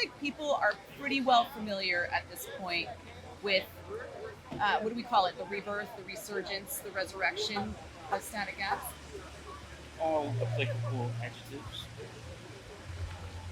like people are pretty well familiar at this point with what do we call it? The rebirth, the resurgence, the resurrection of static apps. All applicable adjectives.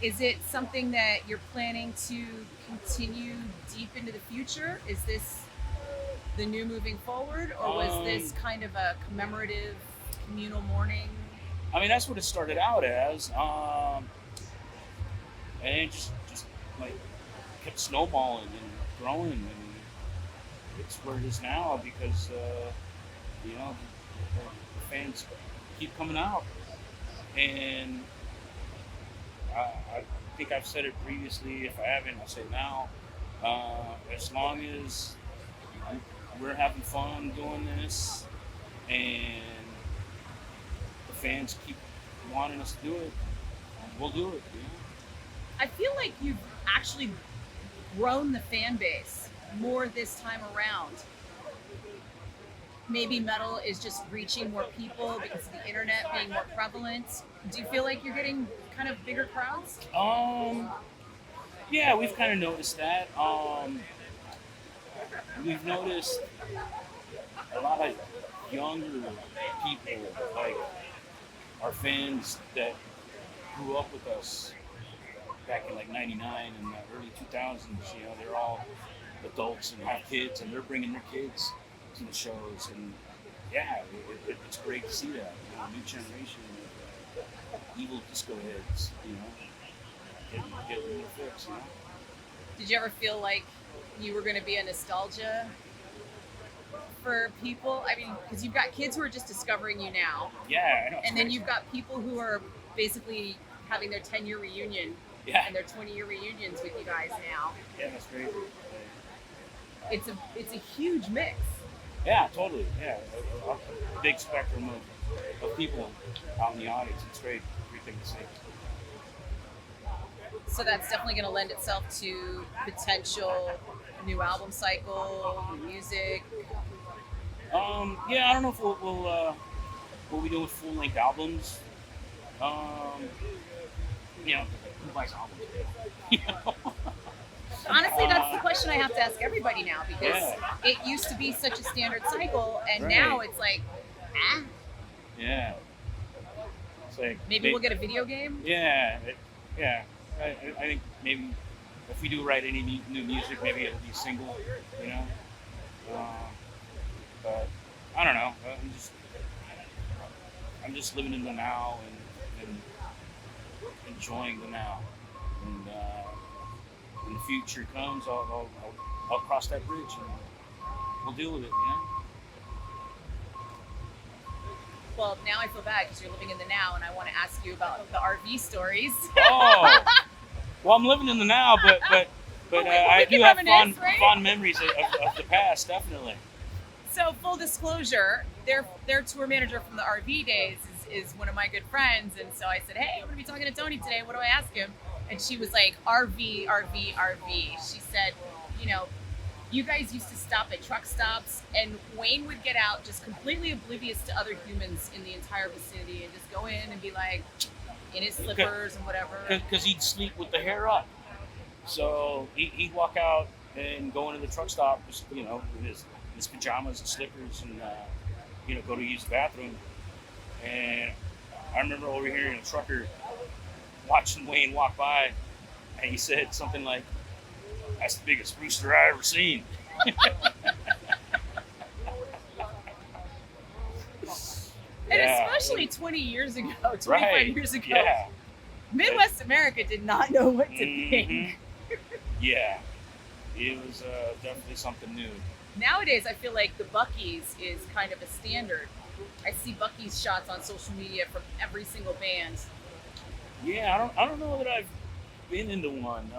Is it something that you're planning to continue deep into the future? Is this the new moving forward, or was this kind of a commemorative communal mourning? I mean, that's what it started out as, and it just like kept snowballing and growing, and it's where it is now because the fans keep coming out, and I think I've said it previously. If I haven't, I'll say it now. As long as we're having fun doing this, and the fans keep wanting us to do it, we'll do it. I feel like you've actually grown the fan base more this time around. Maybe metal is just reaching more people because of the internet being more prevalent. Do you feel like you're getting kind of bigger crowds? Yeah, we've kind of noticed that. We've noticed a lot of younger people, like our fans that grew up with us back in like '99 and the early 2000s. They're all adults and have kids, and they're bringing their kids to the shows, and yeah, it's great to see that. New generation of evil disco heads, getting their fix. Did you ever feel like you were going to be a nostalgia for people? I mean, because you've got kids who are just discovering you now. Yeah, I know. And then you've got people who are basically having their 10-year reunion and their 20-year reunions with you guys now. Yeah, that's great. It's a huge mix. Yeah, totally. Yeah, a big spectrum of people out in the audience. It's great. Great thing to see. So that's definitely going to lend itself to potential new album cycle, new music. Yeah, I don't know if we'll be doing full length albums. Who buys albums? Honestly, that's the question I have to ask everybody now, because it used to be such a standard cycle, and now it's like, Yeah. It's like maybe we'll get a video game. Yeah. I think maybe if we do write any new music, maybe it'll be single. But I don't know. I'm just living in the now and enjoying the now. And when the future comes, I'll cross that bridge and we'll deal with it. Well, now I feel bad because you're living in the now, and I want to ask you about the RV stories. Oh, well, I'm living in the now, but I do have fond memories of the past, definitely. So, full disclosure, their tour manager from the RV days is one of my good friends, and so I said, hey, I'm going to be talking to Tony today. What do I ask him? And she was like, RV, RV, RV. She said, you guys used to stop at truck stops, and Wayne would get out just completely oblivious to other humans in the entire vicinity and just go in and be like in his slippers and whatever. Because he'd sleep with the hair up. So he'd walk out and go into the truck stop, just, with his pajamas and slippers and, go to use the bathroom. And I remember overhearing a trucker watching Wayne walk by, and he said something like, "That's the biggest rooster I ever seen." And especially 20 years ago, 25 years ago, Midwest America did not know what to think. Yeah, it was definitely something new. Nowadays, I feel like the Buc-ee's is kind of a standard. I see Buc-ee's shots on social media from every single band. Yeah, I don't know that I've been into one.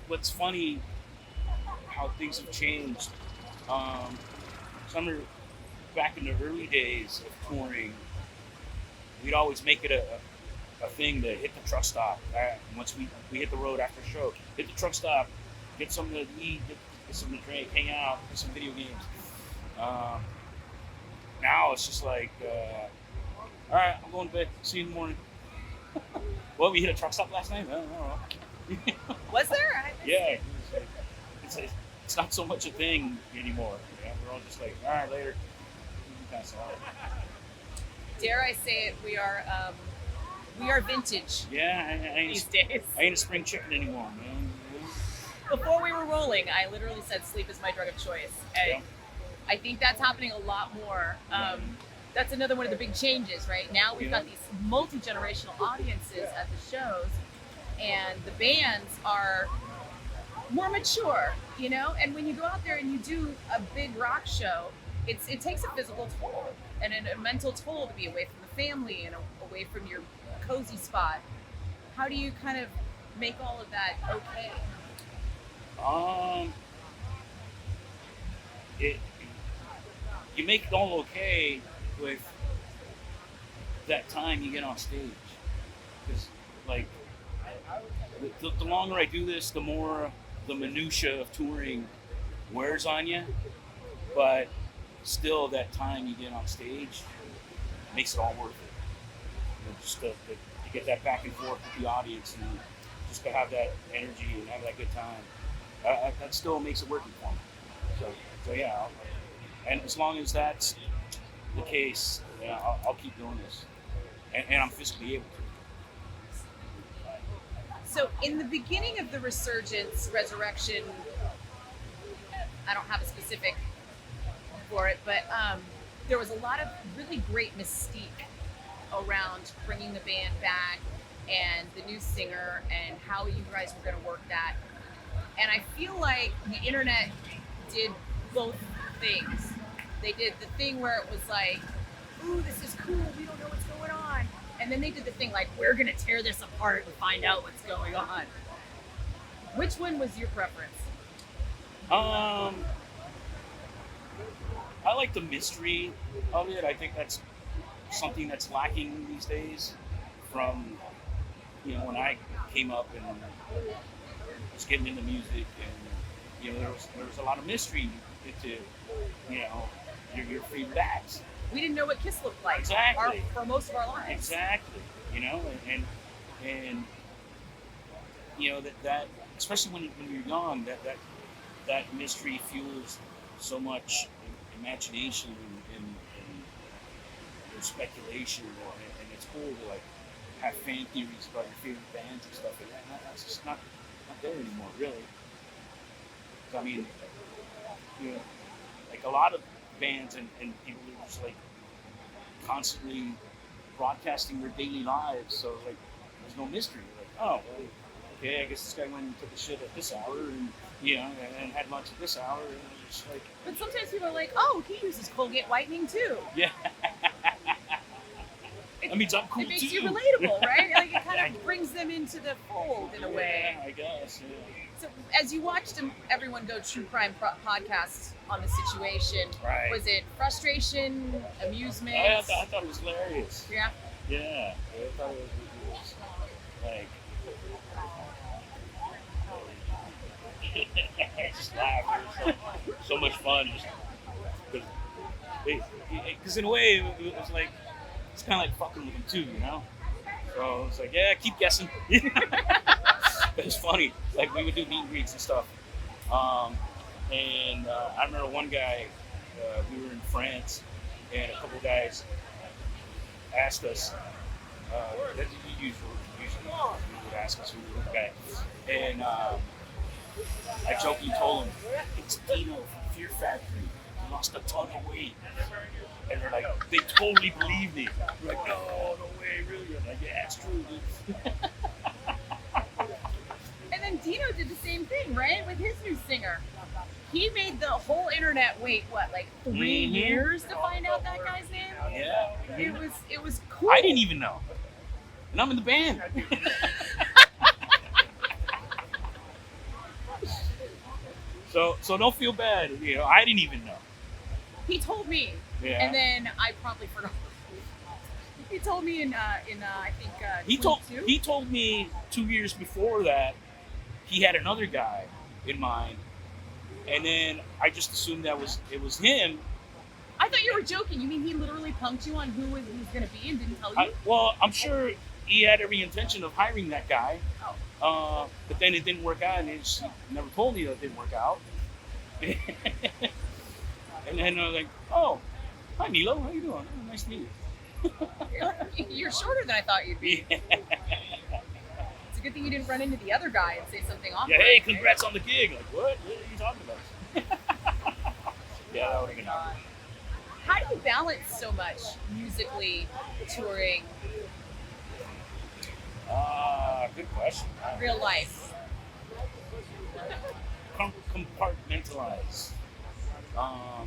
What's funny? How things have changed. Some back in the early days of touring, we'd always make it a thing to hit the truck stop. Once we hit the road after a show, hit the truck stop, get something to eat, get something to drink, hang out, play some video games. Now it's just like, all right, I'm going to bed. See you in the morning. Well, we hit a truck stop last night? I don't know. Was there? I missed Yeah, it. it's not so much a thing anymore. You know, we're all just like, all right, later. Pass it out. Dare I say it? We are vintage Yeah, these days. I ain't a spring chicken anymore, man. Before we were rolling, I literally said sleep is my drug of choice, and Yeah. I think that's happening a lot more. That's another one of the big changes, right? Now we've got these multi-generational audiences at the shows, and the bands are more mature, you know? And when you go out there and you do a big rock show, it takes a physical toll and a mental toll to be away from the family and away from your cozy spot. How do you kind of make all of that okay? You make it all okay with that time you get on stage. Because, like, the longer I do this, the more the minutia of touring wears on you. But still, that time you get on stage makes it all worth it. You know, just to get that back and forth with the audience and just to have that energy and have that good time. That still makes it worth it for me. So yeah. And as long as that's the case, I'll keep doing this. And I'm physically able to. So in the beginning of the resurrection, I don't have a specific for it, but there was a lot of really great mystique around bringing the band back and the new singer and how you guys were going to work that. And I feel like the internet did both things. They did the thing where it was like, ooh, this is cool, we don't know what's going on. And then they did the thing like, we're going to tear this apart and find out what's going on. Which one was your preference? I like the mystery of it. I think that's something that's lacking these days from, when I came up and was getting into music, and, there was a lot of mystery into, your favorite acts. We didn't know what Kiss looked like Exactly. for most of our lives. Exactly. And that especially when you're young, that mystery fuels so much imagination and speculation, and it's cool to like have fan theories about your favorite bands and stuff like that. And that's just not there anymore, really. I mean, like a lot of bands and people are just like constantly broadcasting their daily lives, so like there's no mystery. Like, oh, well, okay, I guess this guy went and took a shit at this hour, and and had lunch at this hour, and it's just like. But sometimes people are like, oh, he uses Colgate whitening too. Yeah. That means I'm cool too. It makes you relatable, right? Like it kind of brings them into the fold in a way. Yeah, I guess. Yeah. So as you watched everyone go true crime podcasts on the situation, right. Was it frustration, amusement? I thought it was hilarious. Yeah. Yeah, I thought it was like. I just laughed. It was so much fun. Because in a way, it was like it's kind of like fucking with them too, So it's like, yeah, keep guessing. It was funny. Like we would do meet and greets and stuff. And I remember one guy. We were in France, and a couple guys asked us. Usually would ask us who we were the guy, and I jokingly told him it's Dino from Fear Factory. He lost a ton of weight, and they're like, they totally believe me. They're like, no way, really? I'm like, yeah, it's true, dude. And then Dino did the same thing, right, with his new singer. He made the whole internet wait, like 3 years to find out that guy's name? Yeah. It was cool. I didn't even know. And I'm in the band. So don't feel bad. I didn't even know. He told me. Yeah. And then I promptly forgot. He told me in I think he told me 2 years before that he had another guy in mind. And then I just assumed it was him. I thought you were joking. You mean he literally punked you on who he was going to be and didn't tell you? Well, I'm sure he had every intention of hiring that guy. Oh. But then it didn't work out, and she never told me that it didn't work out. And then I was like, oh, hi Milo, how you doing? Oh, nice to meet you. You're shorter than I thought you'd be. It's a good thing you didn't run into the other guy and say something awkward. Yeah, hey, congrats on the gig. Like, what? What are you talking about? Yeah, that would have been awkward. How do you balance so much musically, touring, Good question. real life? Compartmentalize. I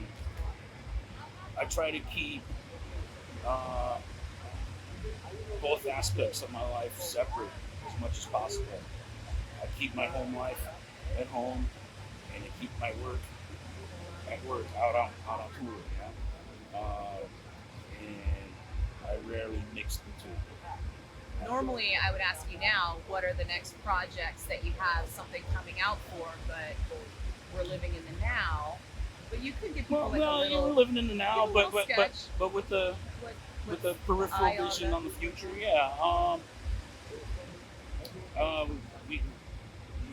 try to keep both aspects of my life separate as much as possible. I keep my home life at home, and I keep my work at work, out on tour. And I rarely mix the two. Normally, I would ask you now, what are the next projects that you have something coming out for, but we're living in the now. But you could give people Well, a little... we're living in the now, give a little but with the with the peripheral vision on the future, yeah. We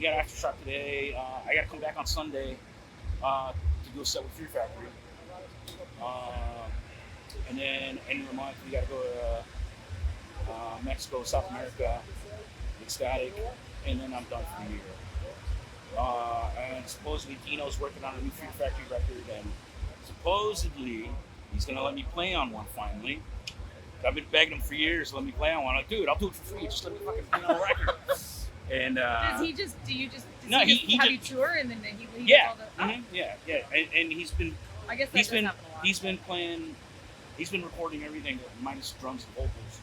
got Aftershock today. I got to come back on Sunday to do a set with Fear Factory. And then end of the month we got to go to Mexico, South America, Ecstatic, and then I'm done for the year. And supposedly Dino's working on a new Fear Factory record, and supposedly he's gonna let me play on one finally. I've been begging him for years to let me play on one. I'm like, dude, I'll do it for free. Just let me fucking play on a record. And does he just you tour and then he yeah, does all the, yeah. And he's been I guess that he's does been happen a lot. he's been recording everything minus drums and vocals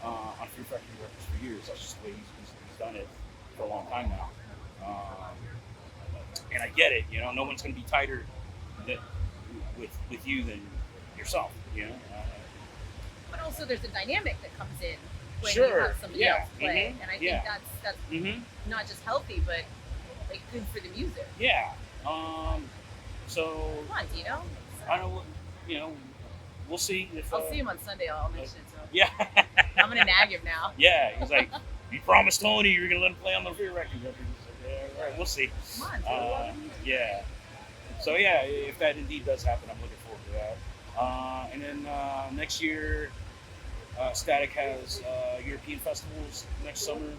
on Fear Factory records for years. That's just the way he's done it for a long time now. And I get it, no one's going to be tighter with you than yourself, But also there's a dynamic that comes in when Sure, you have somebody yeah, else play, and I think yeah. that's not just healthy, but like good for the music. Yeah. So Come on, Dino. I don't know. We'll see if I'll see him on Sunday. I'll mention it to him. Yeah. I'm gonna nag him now. Yeah. He's like, you promised Tony you were gonna let him play on the Fear record. He's like, yeah, all right, we'll see. Come on, Tony. Yeah. So yeah, if that indeed does happen, I'm looking forward to that. And then next year, Static has European festivals next summer,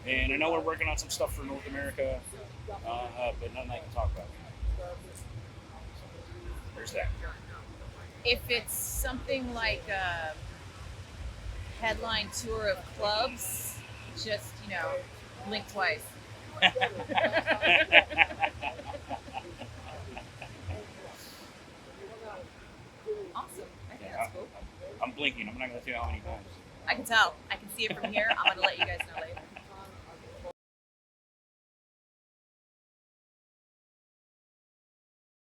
and I know we're working on some stuff for North America, but nothing I can talk about. There's that. If it's something like a headline tour of clubs, just blink twice. Awesome. I think that's cool. I'm blinking. I'm not going to tell you how many times. I can tell. I can see it from here. I'm going to let you guys know later.